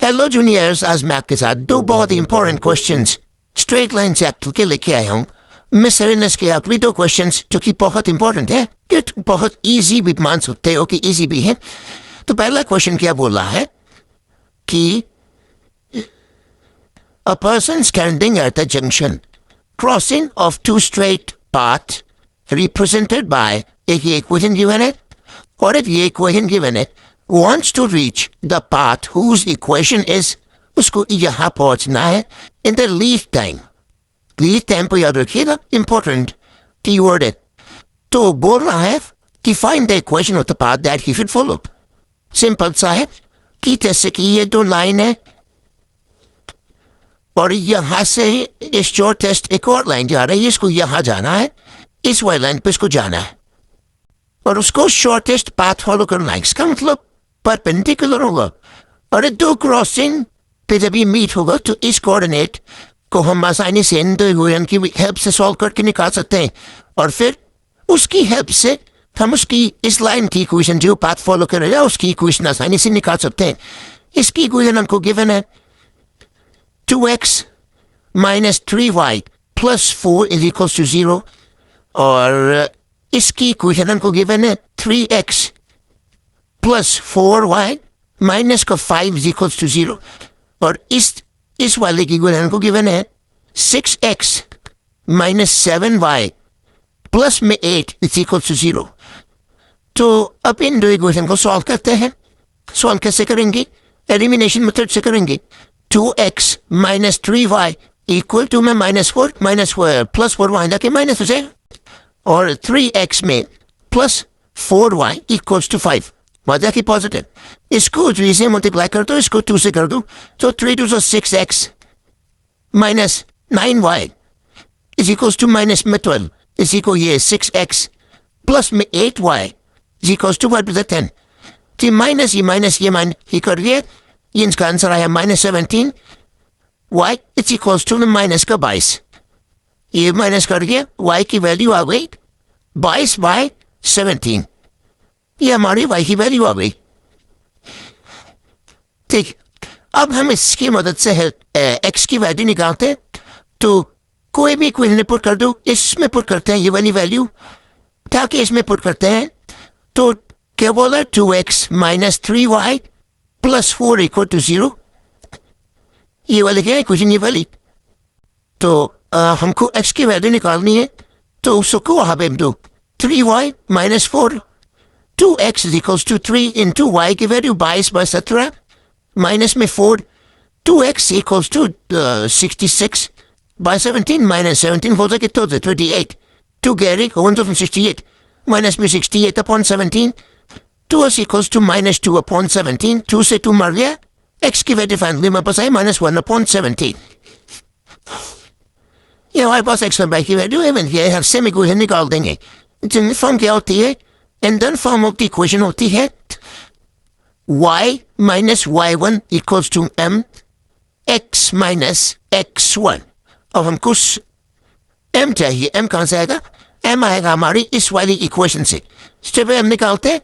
Hello juniors, आज मैं आपके साथ दो बहुत ही important questions straight line chapter के लेके आया हूँ। मिस एरिनस के आखिरी दो क्वेश्चंस जो कि बहुत इंपॉर्टेंट है, कि बहुत इजी भी मान सकते हो कि इजी भी है। तो पहला क्वेश्चन क्या बोल रहा है कि a person standing at a junction crossing of two straight paths represented by एक ये equation given है और एक ये equation given है wants to reach the path whose equation is, उसको यहाँ पहुंचना है in the least time. least time को याद रखिएगा, important keyword है। तो बोल रहा है कि find the equation of the path that he should follow. Simple सा है कि जैसे कि ये दो लाइन है और यहाँ से इस शॉर्टेस्ट एक और लाइन जा रही है, इसको यहाँ जाना है, इस वाली लाइन पे इसको जाना है और उसको शॉर्टेस्ट पाथ फॉलो करना है। इसका मतलब परपेंडिकुलर होगा और दो क्रॉसिंग पे जब ये मीट होगा तो इस कोऑर्डिनेट को हम आसानी से इन दो इक्वेशन की हेल्प से सॉल्व करके निकाल सकते हैं और फिर उसकी हेल्प से हम उसकी इस लाइन की इक्वेशन जो पाथ फॉलो करेगा उसकी इक्वेशन आसानी से निकाल सकते हैं। इसकी इक्वेशन हमको गिवन है 2x minus 3y plus 4 is equals to 0 और इसकी इक्वेशन हमको गिवन है 3x plus 4y minus का 5 is equals to 0 और इस वाले की इक्वेशन हमको गिवन है 6x minus 7y plus में 8 is equals to 0। तो अब इन दो इक्वेशन को सॉल्व करते हैं। सॉल्व कैसे करेंगे? एलिमिनेशन मेथड से करेंगे। 2x minus 3y equal to में -4 plus 4y जाके माइनस हो जाएगा और 3x में plus 4y equals to 5 वजह की पॉजिटिव। इसको 3 से मल्टीप्लाई कर दो, इसको 2 से कर दो तो 3 2 6x minus 9y is equals to minus में 12 इसी को ये 6x plus में 8y is equals to 10। ये माइनस ये कर दिया, ये इसका आंसर आया -17 y it's equals to minus का 22। ये माइनस कर दिया, y की वैल्यू आ गई 22/17। ये हमारी y की वैल्यू आ गई। ठीक, अब हम इसकी मदद से x की वैल्यू निकालते हैं। तो कोई भी इक्वेशन पुट कर दो, इसमें पुट करते हैं ये वाली वैल्यू, ताकि इसमें पुट करते हैं तो क्या बोला 2x minus 3y plus 4 equal to 0। ये वाले क्या है इक्वेशन, ये वाली। तो हमको x की वैल्यू निकालनी है तो उसको वहाँ पे दो 3y minus 4 2x is equals to 3 into y की वैल्यू 22/17 माइनस में 4 2x equals to 66/17 minus 17 हो जाए तो 38 2 गैरी 168 माइनस में 68/17 2x equals to -2/17 2 से 2 मर गया, x की वैल्यू फाइनली मेरे पास आई -1/17। ये हमारे पास x और y की वैल्यू है, ये हर सेम इक्वेशन निकाल देंगे। जनरल फॉर्म क्या होती है? Indian form of the equation होती है y minus y1 equals to m x minus x1। अब हमको m चाहिए, m कहाँ से आएगा? m आएगा हमारी इस वाली इक्वेशन से। स्टेप m निकालते हैं,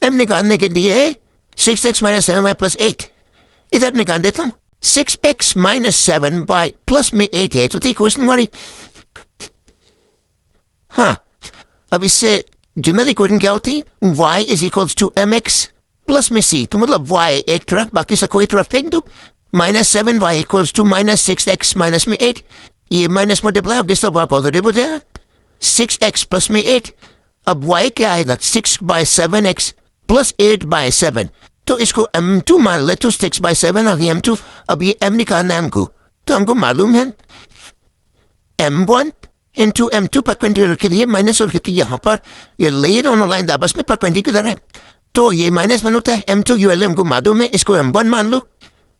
m निकालने के लिए 6x minus 7y plus 8 इधर निकाल देता हूँ। 6x minus 7y plus में 8 है तो इक्वेशन हमारी। हाँ, अब इससे जनरल इक्वेशन क्या होती है? y is equals to mx plus में c, तो मतलब y एक तरफ बाकी सब कोई तरफ फेंक दो। -7y equals to -6x minus में 8, ये माइनस मल्टीप्लाई अब सब पॉजिटिव हो जाएगा। 6x plus में 8, अब y क्या आएगा? 6/7x plus 8/7, तो इसको m2 मान ले तो 6/7 आ गई m2। अब ये m निकालना है हमको, तो हमको मालूम है m1 into m2 परपेंडिकुलर के लिए माइनस और क्योंकि यहाँ पर ये ले दोनों लाइन आपस में परपेंडिकुलर है तो ये -1 होता है। m2 की वैल्यू हमको मालूम है, इसको m1 मान लो।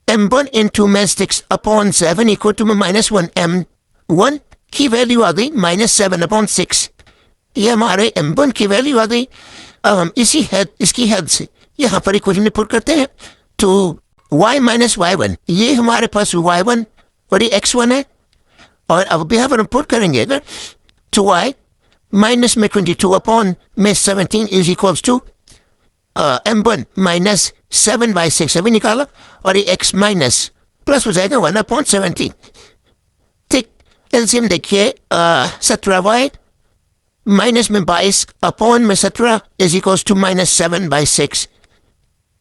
m1 into -6/7 equal to -1 m1 की वैल्यू आ गई -7/6। ये हमारे m1 की वैल्यू आ गई। अब हम इसकी हेल्प से यहाँ पर इक्वेशन में पुट करते हैं तो y minus y1, ये हमारे पास y1 और ये x1 है और अब यहाँ पर हम पुट करेंगे अगर तो y माइनस में 22 अपॉन में 17 is equals to m1 minus 7/6 अभी निकाला और ये x माइनस प्लस हो जाएगा 1/17। ठीक, एलसीएम देखिए 17y माइनस में 22 अपॉन में 17 is equals to minus 7/6।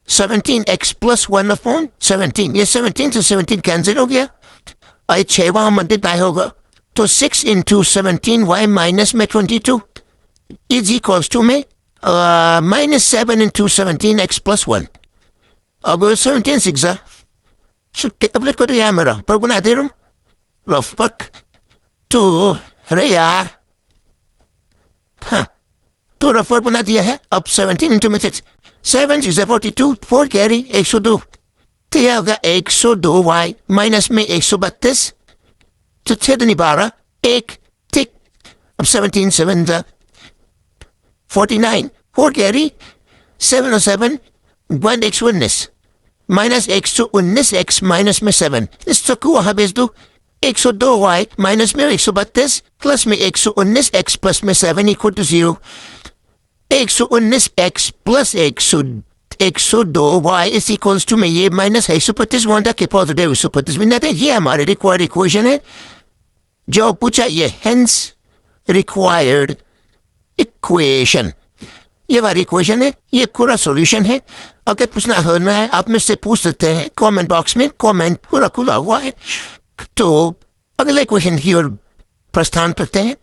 17x plus 1/17, ये 17 से 17 कैंसिल हो गया, और 6 वहां मल्टीप्लाई होगा, तो 6 इंटू 17y माइनस में 22 इज इक्वल्स टू में माइनस 7 इंटू 17x प्लस 1। अब 17 6 टेबलेट को तो यहाँ मेरा पर बना दे रहा हूँ रफ पक तो अरे यार हाँ तो रफर बना दिया है। अब 17 इंटू में 7 6 42 4 कैरी 102, तो यह होगा 102y माइनस में 132, तो 6 नहीं 12 1 ठीक। अब 17 7 49 4 कैरी 7 और 7 1 x 19 माइनस 119 x माइनस में 7, इस को वहां भेज दो 102y माइनस में 132 प्लस में 119 x प्लस में 7 इक्वल टू 0। 119 x प्लस 102y इज इक्वल्स टू में ये माइनस 132 वन के पॉजिटिव 132 में नहीं, ये हमारे रिक्वायर्ड इक्वेशन है जो पूछा, ये हेंस रिक्वायर्ड इक्वेशन, ये वाली इक्वेशन है, ये पूरा सॉल्यूशन है। अगर पूछना होना है आप में से पूछ सकते हैं कमेंट बॉक्स में, कमेंट पूरा खुला हुआ है। तो अगले क्वेश्चन की ओर प्रस्थान करते हैं।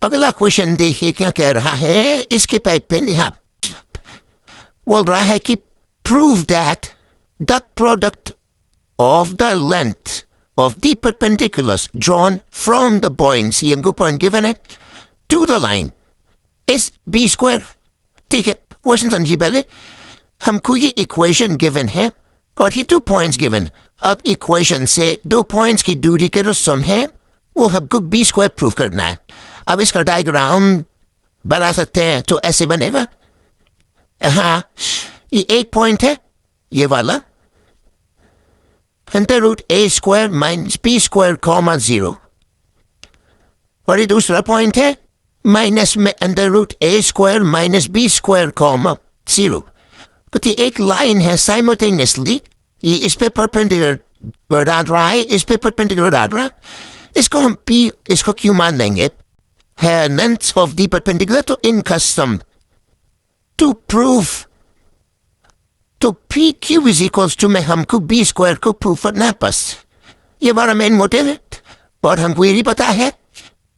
अगला क्वेश्चन देखिए क्या कह रहा है, इसके पहले यहाँ बोल रहा है कि prove that the product of the length of the perpendiculars drawn from the point C and point given it to the line is b square। ठीक है, क्वेश्चन समझिए पहले, हमको ये इक्वेशन गिवन है और ये 2 पॉइंट्स गिवन। अब इक्वेशन से 2 पॉइंट्स की दूरी के जो सम है वो हमको b स्क्वायर प्रूव करना है। अब इसका डायग्राम बना सकते हैं, तो ऐसे बनेगा। हाँ, ये एक पॉइंट है ये वाला, under root a square minus b square comma 0, और ये दूसरा पॉइंट है माइनस में under root a square minus b square comma 0। तो ये एक लाइन है साइमल्टेनियसली, ये इस पे परपेंडिकुलर डाल रहा है, इस पे परपेंडिकुलर डाल रहा है, इसको हम p इसको q मान लेंगे है लेंथ ऑफ द परपेंडिकुलर, तो इनका सम टू प्रूव, तो P Q is equals to में हमको बी स्क्वायर को प्रूव करना है। बस ये हमारा मेन मोटिव है, और हमको ये भी पता है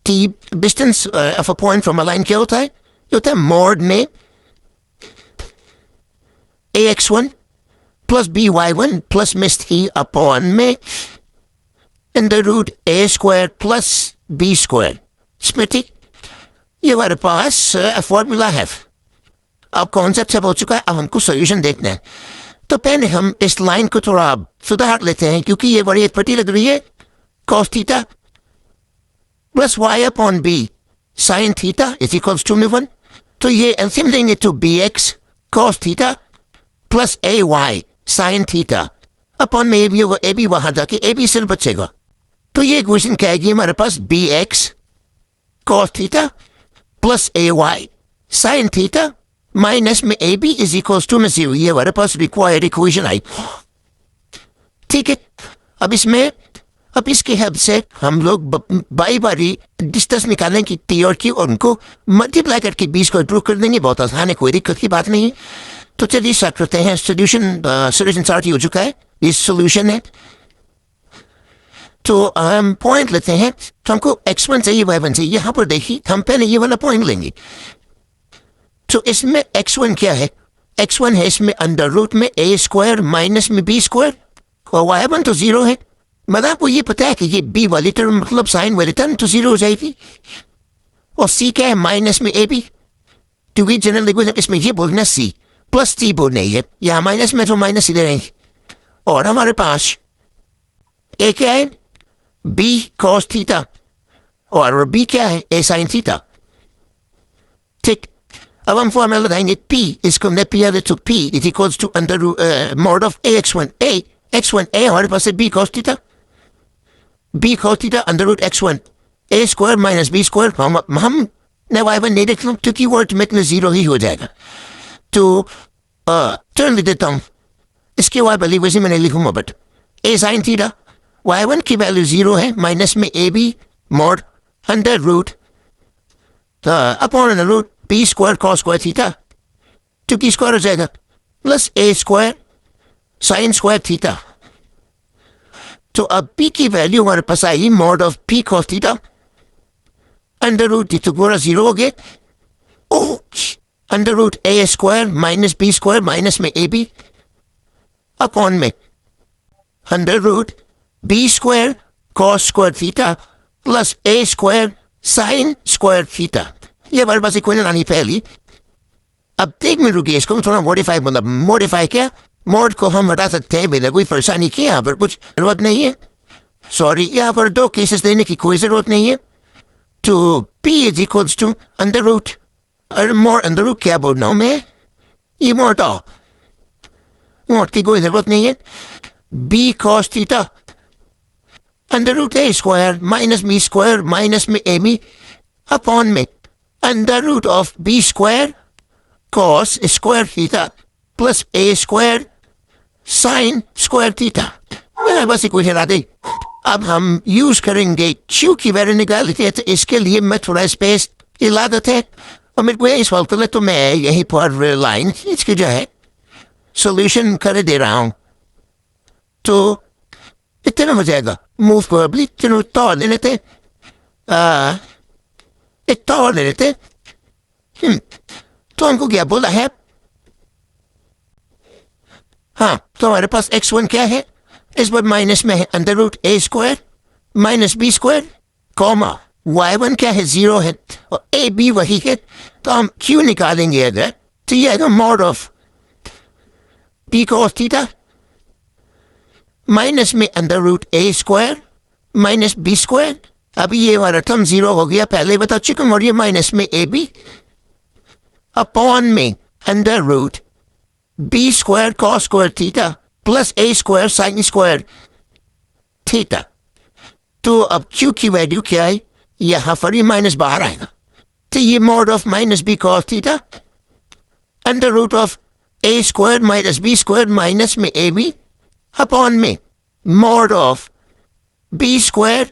कि distance of a point from a line क्या होता है, ये होता है मॉड में ax1 प्लस by1 प्लस में थी अपॉन में under root a square plus b square. Smriti, ये हमारे पास फॉर्मूला है। अब कॉन्सेप्ट सब हो चुका है, अब हमको सॉल्यूशन देखना है। तो पहले हम इस लाइन को थोड़ा सुधार लेते हैं, क्योंकि ये बड़ी पटी लग रही है। Cos theta plus Y upon B sine theta is equals to 1, तो ये एलसीएम देंगे तो B X cos theta plus A Y sine theta upon में ए बी होगा, ए बी वहां जाके ए बी सिर्फ बचेगा। तो ये इक्वेशन क्या आएगी हमारे पास, B X cos theta plus A Y sine theta minus में A B is equals to में 0। ये हमारे पास रिक्वायर्ड इक्वेशन आई। ठीक है, अब इसमें अब इसके हेल्प से हम लोग बाई बारी डिस्टेंस निकालने की टी और क्यू, और उनको मल्टीप्लाई करके 20 को प्रूव कर देंगे। बहुत आसान है, कोई दिक्कत की बात नहीं है। तो चलिए स्टार्ट करते हैं। सोल्यूशन स्टार्ट हो चुका है, ये सोल्यूशन है। तो हम पॉइंट लेते हैं, तो हमको x1 चाहिए y1 चाहिए। यहाँ पर देखिए हम पहले ये वाला पॉइंट लेंगे। तो इसमें x1 क्या है, x1 है इसमें अंडर रूट में a स्क्वायर माइनस में b स्क्वायर, और y1 तो 0 है। मतलब आपको ये पता है कि ये b वाली टर्म मतलब साइन वाली टर्म तो 0 हो जाएगी। और c क्या है, माइनस में ab, तो ये जनरल इसमें ये बोलना c प्लस t बोलना है, यहाँ माइनस में तो माइनस इधर रहेंगे। और हमारे पास a क्या है, b cos थीटा, और b क्या है, a sin थीटा। ठीक, अब हम फॉर्मूला लगाएंगे p, इसको हमने p आगे तो p is equals to under mod of x1 a हमारे पास है b cos theta, b cos theta under root x1 a square minus b square. हम y1 नहीं देखना क्योंकि वो अल्टीमेट में 0 ही हो जाएगा। तो टर्न लिख देता हूँ. इसके बाद वाली वैसे मैंने लिखूंगा but A sine theta y1 की वैल्यू 0 है माइनस में A B mod under root upon under root B square cos square theta 2 की स्क्वायर हो जाएगा plus A square sine square theta. तो अब पी की वैल्यू हमारे पास आई mod of P cos theta under root तो पूरा 0 हो गया. Oh under root A square minus B square minus में ए बी अपॉन में under root B square cos square theta plus A square sine square theta. ये हमारे पास equation आनी पहली. अब देख में रुकिए इसको थोड़ा मॉडिफाई मतलब मॉडिफाई क्या मोड को हम हटा सकते हैं बिना कोई परेशानी की. यहाँ पर कुछ जरूरत नहीं है. सॉरी यहाँ पर 2 केसेस देने की कोई जरूरत नहीं है. तो P is equals to under root और मोड अंडर रूट क्या बोल रहा हूँ मैं ये मोड मोड की कोई जरूरत नहीं है. B cos theta under root A square minus B square minus में ए बी अपॉन में under root of B square cos square theta plus A square sine square theta. बस इक्वेशन आ गई. अब हम यूज करेंगे क्यू की value निकाल थे तो इसके लिए मैं थोड़ा स्पेस हिला देते हैं और मेरे को यही सवाल तो तो मैं यहीं पर लाइन इसकी जो है सोल्यूशन कर दे रहा हूँ. तो इतना हो जाएगा मूव प्रोबेबली चलो तौर ले लेते एक तौर ले लेते. तो हमको क्या बोला है हाँ तो हमारे पास x1 क्या है इस बार माइनस में है under root A square minus B square comma y1 क्या है 0 है और ए बी वही है. तो हम q निकालेंगे अगर तो ये आएगा mod of p cos theta minus में under root A square minus B square. अभी ये हमारा टर्म 0 हो गया पहले बता चुका हूँ और ये माइनस में ए बी अपॉन में under root B square cos square theta plus A square sine square theta. तो अब क्यू की वैल्यू क्या है यहाँ पर ये माइनस बाहर आएगा. तो ये mod of minus B cos theta under root of A square minus B square minus में ए बी अपॉन में mod of B square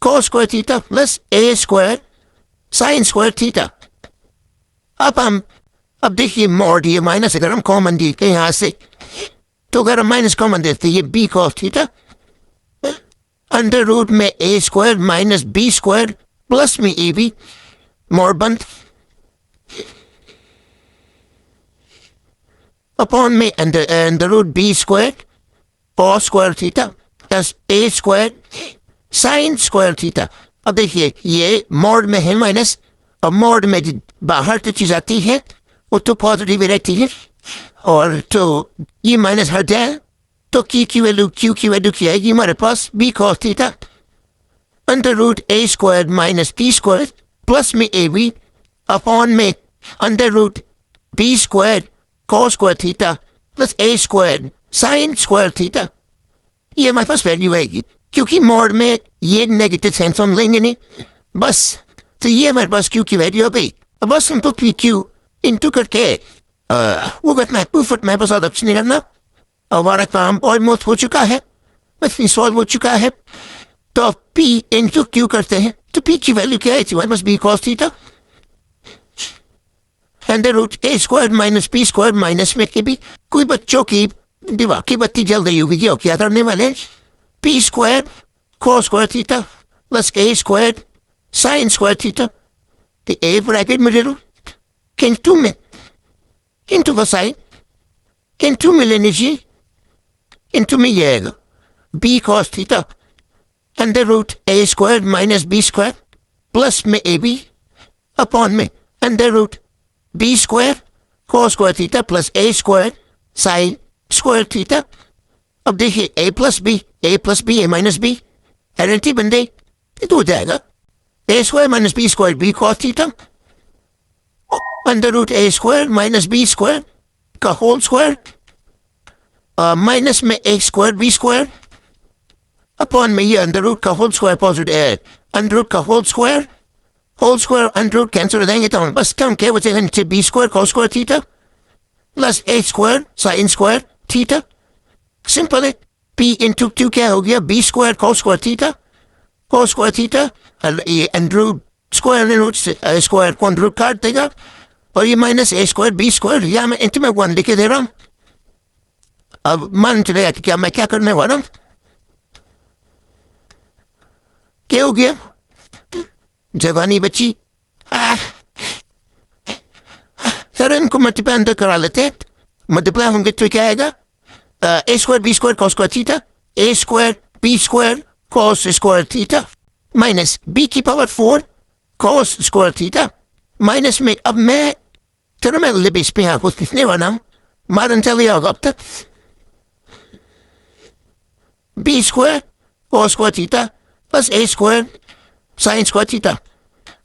cos square theta plus A square sine square theta. अब देखिए mod ये minus अगर हम common देते हैं यहाँ से तो अगर हम माइनस कॉमन देते ये B cos theta under root में A square minus B square plus में ए बी मॉड बंद अपॉन में under root B square cos square theta plus A square sine square theta. अब देखिए ये मॉड में है माइनस और मॉड में बाहर तो चीज आती है वो तो पॉजिटिव रहती है और तो ये माइनस हट जाए तो क्यू की वैल्यू क्या आएगी हमारे पास B cos theta under root A square minus B square plus में ए बी अपॉन में under root B square cos square theta plus A square sine square theta. ये हमारे पास वैल्यू आएगी क्योंकि मॉड में ये नेगेटिव सेंस हम लेंगे नहीं बस. तो ये हमारे पास क्यू की वैल्यू हो गई. अब बस हम तो पी क्यू इंटू करके वो करना है प्रूफ मैं बस ऑप्शन नहीं करना. हमारा काम ऑलमोस्ट हो चुका है बस सॉल्व हो चुका है. तो पी इंटू क्यू करते हैं तो पी की वैल्यू क्या है बस B cos theta under root A square minus B square minus में के भी कोई बच्चों की दिमाग की बत्ती जल रही होगी क्या करने वाले P square cos square theta plus A square sine square theta. तो ए ब्रैकेट में जरूर किंतु में किंतु का साइन किंतु में लेने चाहिए किंतु में ये आएगा B cos theta under root A square minus B square plus में ए बी अपॉन में under root B square cos square theta plus A square sine square theta. अब देखिए A plus B A minus B identity बन गई. तो हो जाएगा A square minus B square B cos theta under root A square minus B square का whole square minus में A square B square upon में ये अंडर रूट का whole square positive under root का whole square under root cancel हो जाएंगे तो बस कम क्या बचेगा नीचे B square cos square theta plus A square sine square theta. Simple है। पी इंटू क्यू क्या हो गया? B square cos square theta. Cos square theta ये अंडर स्क्वायर रूट स्क्वायर को अंडर रूट काट देगा और ये minus A square B square. या मैं इंटू में 1 लिख दे रहा हूँ। अब मान चले कि क्या मैं क्या करने वाला हूँ? क्या हो गया? जवानी बच्ची। सर इनको मल्टीप्लाई अंदर करा लेते हैं। मल्टीप्लाई होंगे तो क्या आएगा? A square B square cos square theta. A square B square cos square theta minus B की power 4 cos square theta minus में। अब मैं चलो मैं लिबिस पे यहाँ कुछ लिखने वाला हूँ। मारन चले होगा अब तक। B square cos square theta plus A square sine square theta.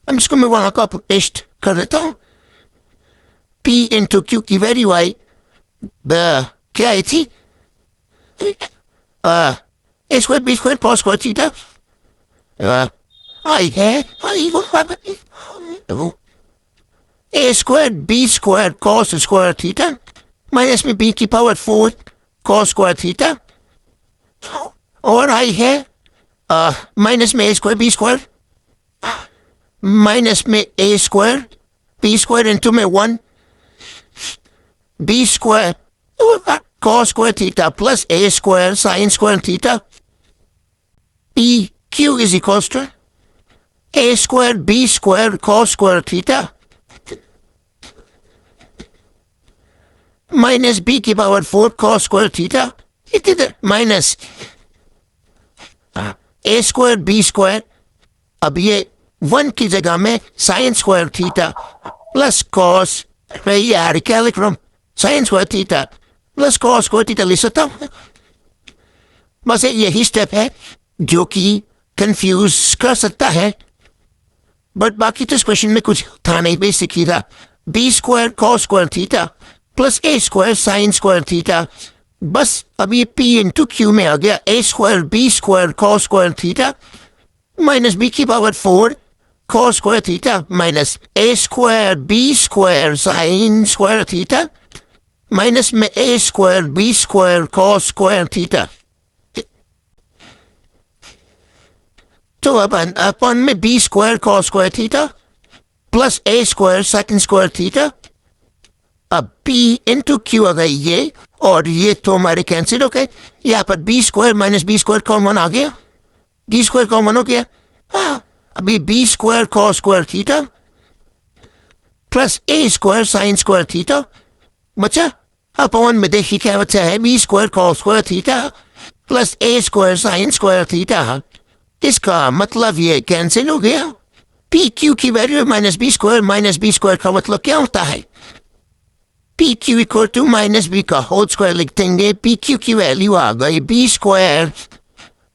हम इसको मैं वहां का पेस्ट कर देता हूँ। P इंटू क्यू की वैल्यू आई क्या आई थी? A square B square cos square theta आई है A square B square cos square theta minus में बी की पावर 4 कॉस स्क्वायर थीटा और आई है माइनस में A square B square minus में A square B square into में 1 B square cos square theta plus a square sin square theta. Q is equals to a square b square cos square theta minus b की power 4 cos square theta इधर minus a square b square। अब ये 1 की जगह में sin square theta plus cos यार क्या लिख रहा हूँ? sin square theta plus cos square theta लिख सकता हूं। बस यही स्टेप है जो कि कंफ्यूज कर सकता है बट बाकी तो इस क्वेश्चन में कुछ था नहीं। बेसिक ही था B square cos square theta plus A square sine square theta. बस अब ये पी इंटू क्यू में आ गया। A square B square cos square theta minus B की power 4 cos square theta minus A square B square sine square theta minus में A square B square cos square theta. तो अब अपन में B square cos square theta plus A square second square theta. अब P into Q आ गई ये और ये तो हमारे कैंसिल हो गए। यहाँ पर B square minus B square common आ गया। बी स्क्वायर कॉमन हो गया। अभी B square cos square theta plus A square sine square theta बचा। अपन में देखिए क्या बचा है? B square cos square theta plus A square sine square theta. इसका मतलब ये कैंसिल हो गया। पी क्यू की वैल्यू माइनस बी स्क्वायर का मतलब क्या होता है? P Q equal to minus B का होल स्क्वायर लिख देंगे। पी क्यू की वैल्यू आ गई बी स्क्वायर।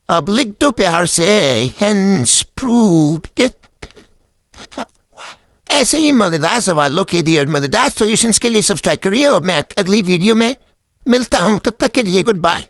अब लिख दो प्यार से हेंस प्रूव्ड। ऐसे ही मजेदार सवालों के लिए मजेदार सॉल्यूशंस के लिए सब्सक्राइब करिए और मैं अगली वीडियो में मिलता हूँ। तब तक के लिए गुड बाय।